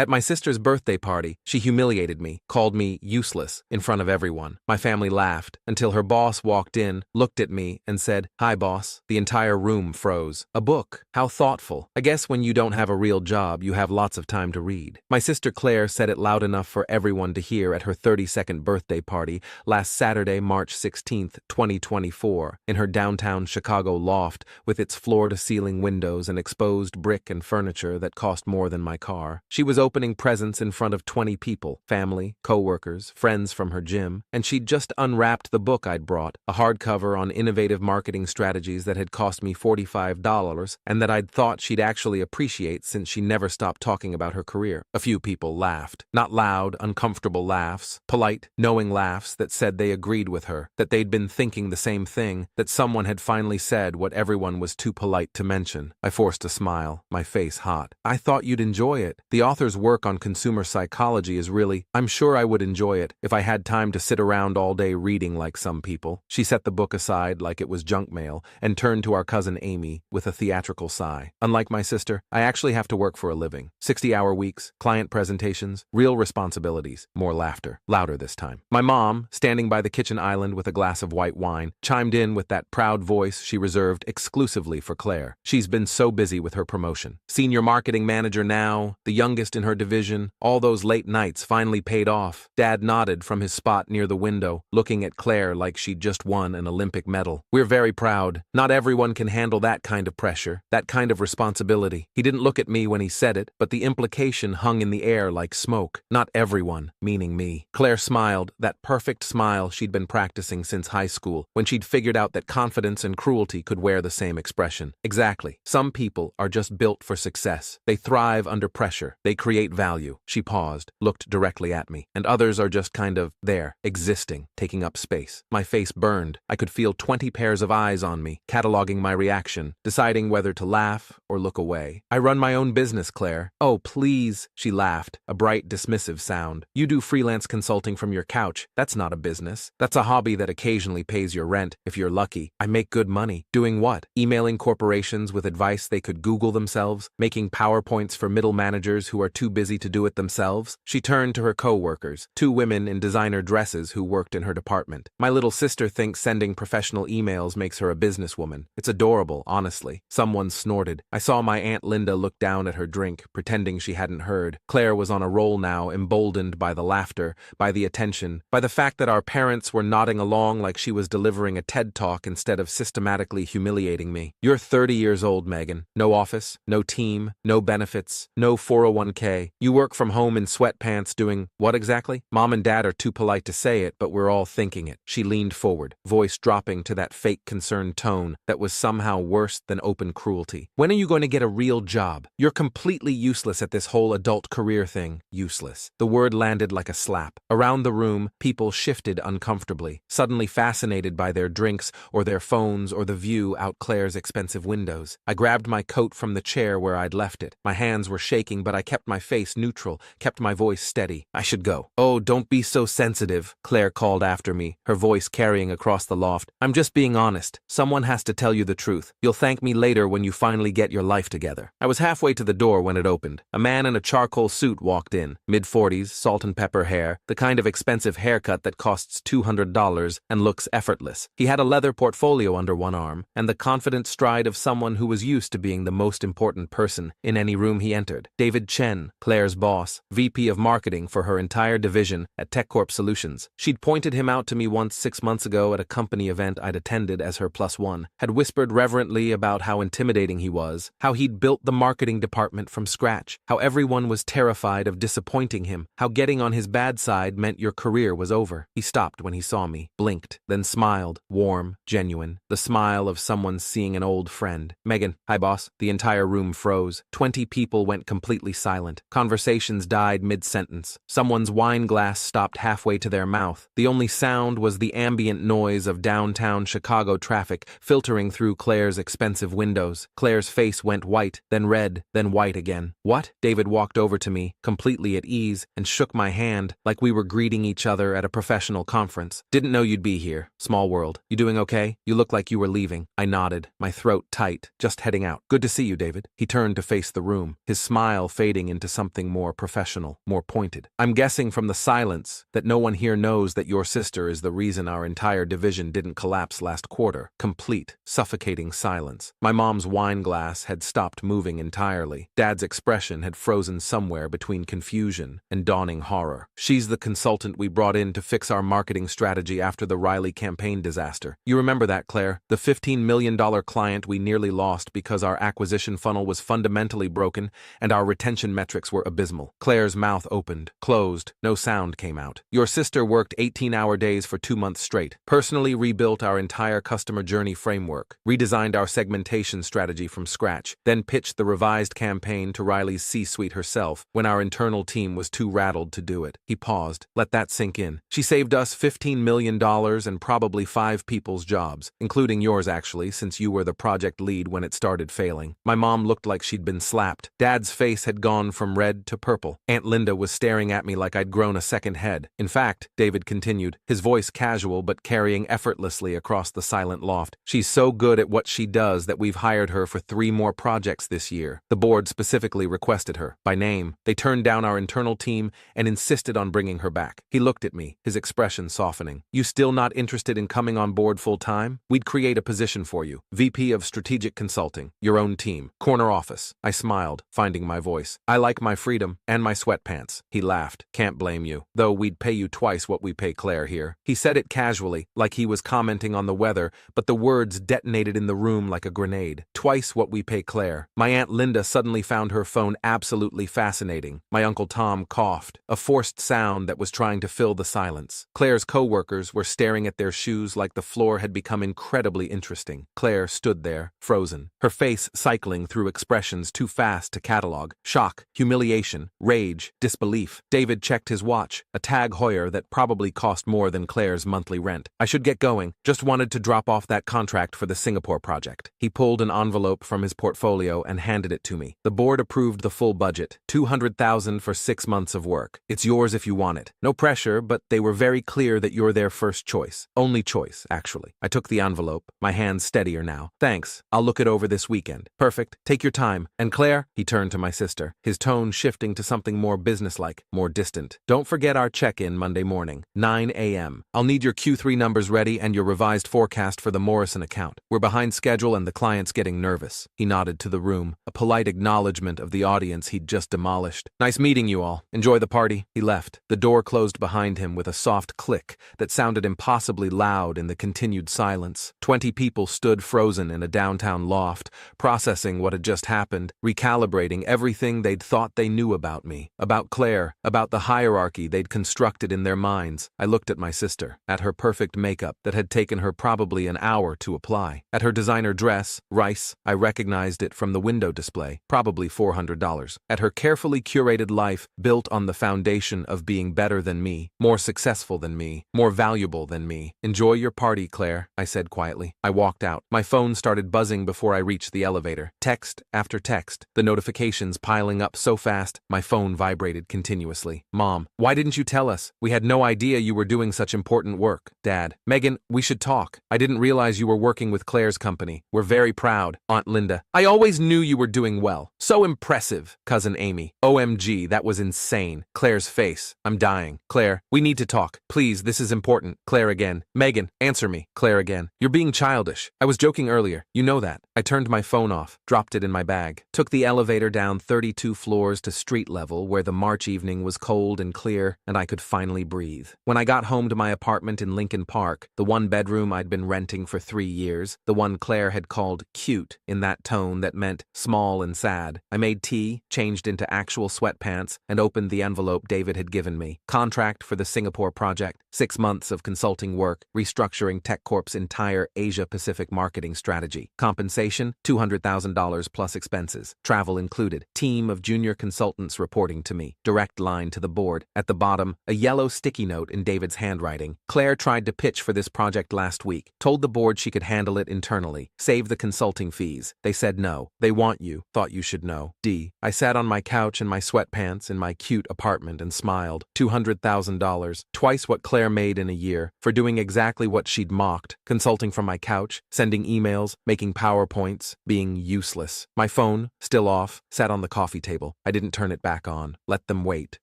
At my sister's birthday party, she humiliated me, called me useless in front of everyone. My family laughed until her boss walked in, looked at me, and said, "Hi, boss." The entire room froze. A book. How thoughtful. I guess when you don't have a real job, you have lots of time to read. My sister Claire said it loud enough for everyone to hear at her 32nd birthday party last Saturday, March 16th, 2024, in her downtown Chicago loft with its floor-to-ceiling windows and exposed brick and furniture that cost more than my car. She was opening presents in front of 20 people, family, co-workers, friends from her gym, and she'd just unwrapped the book I'd brought, a hardcover on innovative marketing strategies that had cost me $45 and that I'd thought she'd actually appreciate since she never stopped talking about her career. A few people laughed. Not loud, uncomfortable laughs, polite, knowing laughs that said they agreed with her, that they'd been thinking the same thing, that someone had finally said what everyone was too polite to mention. I forced a smile, my face hot. "I thought you'd enjoy it. The author's work on consumer psychology is really, I'm sure I would enjoy it if I had time to sit around all day reading like some people." She set the book aside like it was junk mail and turned to our cousin Amy with a theatrical sigh. "Unlike my sister, I actually have to work for a living. 60-hour weeks, client presentations, real responsibilities." More laughter, louder this time. My mom, standing by the kitchen island with a glass of white wine, chimed in with that proud voice she reserved exclusively for Claire. She's been so busy with her promotion. Senior marketing manager now, the youngest in her division, all those late nights finally paid off. Dad nodded from his spot near the window, looking at Claire like she'd just won an Olympic medal. "We're very proud. Not everyone can handle that kind of pressure, that kind of responsibility." He didn't look at me when he said it, but the implication hung in the air like smoke. Not everyone, meaning me. Claire smiled, that perfect smile she'd been practicing since high school, when she'd figured out that confidence and cruelty could wear the same expression. Exactly. Some people are just built for success. They thrive under pressure. They create value. She paused, looked directly at me. And others are just kind of there, existing, taking up space. My face burned. I could feel 20 pairs of eyes on me, cataloging my reaction, deciding whether to laugh or look away. "I run my own business, Claire." "Oh, please," she laughed, a bright, dismissive sound. "You do freelance consulting from your couch. That's not a business. That's a hobby that occasionally pays your rent, if you're lucky. I make good money." "Doing what?" "Emailing corporations with advice they could Google themselves, making PowerPoints for middle managers who are too busy to do it themselves." She turned to her co-workers, 2 women in designer dresses who worked in her department. "My little sister thinks sending professional emails makes her a businesswoman. It's adorable, honestly." Someone snorted. I saw my Aunt Linda look down at her drink, pretending she hadn't heard. Claire was on a roll now, emboldened by the laughter, by the attention, by the fact that our parents were nodding along like she was delivering a TED Talk instead of systematically humiliating me. "You're 30 years old, Megan. No office, no team, no benefits, no 401k. You work from home in sweatpants doing what exactly? Mom and Dad are too polite to say it, but we're all thinking it." She leaned forward, voice dropping to that fake concerned tone that was somehow worse than open cruelty. "When are you going to get a real job? You're completely useless at this whole adult career thing." Useless. The word landed like a slap. Around the room, people shifted uncomfortably, suddenly fascinated by their drinks or their phones or the view out Claire's expensive windows. I grabbed my coat from the chair where I'd left it. My hands were shaking, but I kept my face neutral, kept my voice steady. "I should go." "Oh, don't be so sensitive," Claire called after me, her voice carrying across the loft. "I'm just being honest. Someone has to tell you the truth. You'll thank me later when you finally get your life together." I was halfway to the door when it opened. A man in a charcoal suit walked in, mid-40s, salt and pepper hair, the kind of expensive haircut that costs $200 and looks effortless. He had a leather portfolio under one arm, and the confident stride of someone who was used to being the most important person in any room he entered. David Chen, Claire's boss, VP of marketing for her entire division at TechCorp Solutions. She'd pointed him out to me once 6 months ago at a company event I'd attended as her +1, had whispered reverently about how intimidating he was, how he'd built the marketing department from scratch, how everyone was terrified of disappointing him, how getting on his bad side meant your career was over. He stopped when he saw me, blinked, then smiled, warm, genuine, the smile of someone seeing an old friend. "Megan." "Hi, boss." The entire room froze. 20 people went completely silent. Conversations died mid-sentence. Someone's wine glass stopped halfway to their mouth. The only sound was the ambient noise of downtown Chicago traffic filtering through Claire's expensive windows. Claire's face went white, then red, then white again. "What?" David walked over to me, completely at ease, and shook my hand like we were greeting each other at a professional conference. "Didn't know you'd be here. Small world. You doing okay? You look like you were leaving." I nodded, my throat tight. "Just heading out." "Good to see you, David." He turned to face the room, his smile fading into something more professional, more pointed. I'm guessing from the silence that no one here knows that your sister is the reason our entire division didn't collapse last quarter. Complete, suffocating silence. My mom's wine glass had stopped moving entirely. Dad's expression had frozen somewhere between confusion and dawning horror. She's the consultant we brought in to fix our marketing strategy after the Riley campaign disaster. You remember that, Claire? The $15 million client we nearly lost because our acquisition funnel was fundamentally broken and our retention metrics were abysmal. Claire's mouth opened, closed, no sound came out. Your sister worked 18-hour days for 2 months straight, personally rebuilt our entire customer journey framework, redesigned our segmentation strategy from scratch, then pitched the revised campaign to Riley's C-suite herself when our internal team was too rattled to do it. He paused. Let that sink in. She saved us $15 million and probably 5 people's jobs, including yours actually, since you were the project lead when it started failing. My mom looked like she'd been slapped. Dad's face had gone from red to purple. Aunt Linda was staring at me like I'd grown a second head. In fact, David continued, his voice casual but carrying effortlessly across the silent loft, she's so good at what she does that we've hired her for 3 more projects this year. The board specifically requested her, by name. They turned down our internal team and insisted on bringing her back. He looked at me, his expression softening. You still not interested in coming on board full-time? We'd create a position for you. VP of Strategic Consulting, your own team, corner office. I smiled, finding my voice. I like my freedom and my sweatpants. He laughed. Can't blame you. Though we'd pay you twice what we pay Claire here. He said it casually, like he was commenting on the weather, but the words detonated in the room like a grenade. Twice what we pay Claire. My Aunt Linda suddenly found her phone absolutely fascinating. My Uncle Tom coughed, a forced sound that was trying to fill the silence. Claire's co-workers were staring at their shoes like the floor had become incredibly interesting. Claire stood there, frozen, her face cycling through expressions too fast to catalog. Shock, humiliation, rage, disbelief. David checked his watch, a Tag Heuer that probably cost more than Claire's monthly rent. I should get going. Just wanted to drop off that contract for the Singapore project. He pulled an envelope from his portfolio and handed it to me. The board approved the full budget, $200,000 for 6 months of work. It's yours if you want it. No pressure, but they were very clear that you're their first choice. Only choice, actually. I took the envelope, my hands steadier now. Thanks. I'll look it over this weekend. Perfect. Take your time. And Claire, he turned to my sister, his tone shifting to something more businesslike, more distant. Don't forget our check-in Monday morning, 9 a.m. I'll need your Q3 numbers ready and your revised forecast for the Morrison account. We're behind schedule and the client's getting nervous. He nodded to the room, a polite acknowledgement of the audience he'd just demolished. Nice meeting you all. Enjoy the party. He left. The door closed behind him with a soft click that sounded impossibly loud in the continued silence. 20 people stood frozen in a downtown loft, processing what had just happened, recalibrating everything they'd thought they knew about me, about Claire, about the hierarchy they'd constructed in their minds. I looked at my sister, at her perfect makeup that had taken her probably an hour to apply, at her designer dress, Rice, I recognized it from the window display, probably $400, at her carefully curated life built on the foundation of being better than me, more successful than me, more valuable than me. Enjoy your party, Claire, I said quietly. I walked out. My phone started buzzing before I reached the elevator. Text after text, the notifications piling up so fast, my phone vibrated continuously. Mom, why didn't you tell us? We had no idea you were doing such important work. Dad, Megan, we should talk. I didn't realize you were working with Claire's company. We're very proud. Aunt Linda, I always knew you were doing well. So impressive. Cousin Amy, OMG, that was insane. Claire's face, I'm dying. Claire, we need to talk. Please, this is important. Claire again. Megan, answer me. Claire again. You're being childish. I was joking earlier. You know that. I turned my phone off, dropped it in my bag, took the elevator down 32 floors to street level where the March evening was cold and clear and I could finally breathe. When I got home to my apartment in Lincoln Park, the one bedroom I'd been renting for 3 years, the one Claire had called cute in that tone that meant small and sad, I made tea, changed into actual sweatpants, and opened the envelope David had given me. Contract for the Singapore project, 6 months of consulting work, restructuring TechCorp's entire Asia-Pacific marketing strategy. Compensation, $200,000 plus expenses. Travel included. Team of junior consultants reporting to me. Direct line to the board. At the bottom, a yellow sticky note in David's handwriting. Claire tried to pitch for this project last week. Told the board she could handle it internally. Save the consulting fees. They said no. They want you. Thought you should know. D. I sat on my couch in my sweatpants in my cute apartment and smiled. $200,000. Twice what Claire made in a year. For doing exactly what she'd mocked. Consulting from my couch. Sending emails. Making PowerPoints. Being useless. My phone, still off, sat on the coffee table. table. I didn't turn it back on. Let them wait.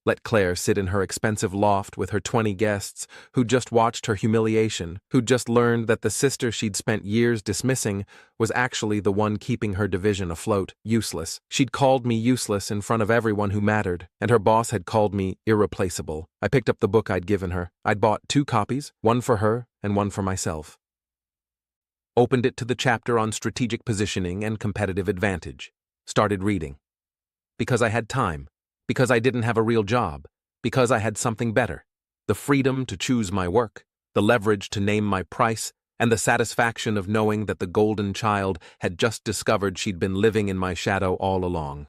Let Claire sit in her expensive loft with her 20 guests who'd just watched her humiliation, who'd just learned that the sister she'd spent years dismissing was actually the one keeping her division afloat. Useless. She'd called me useless in front of everyone who mattered, and her boss had called me irreplaceable. I picked up the book I'd given her. I'd bought 2 copies, one for her and one for myself. Opened it to the chapter on strategic positioning and competitive advantage. Started reading. Because I had time. Because I didn't have a real job. Because I had something better. The freedom to choose my work, the leverage to name my price, and the satisfaction of knowing that the golden child had just discovered she'd been living in my shadow all along.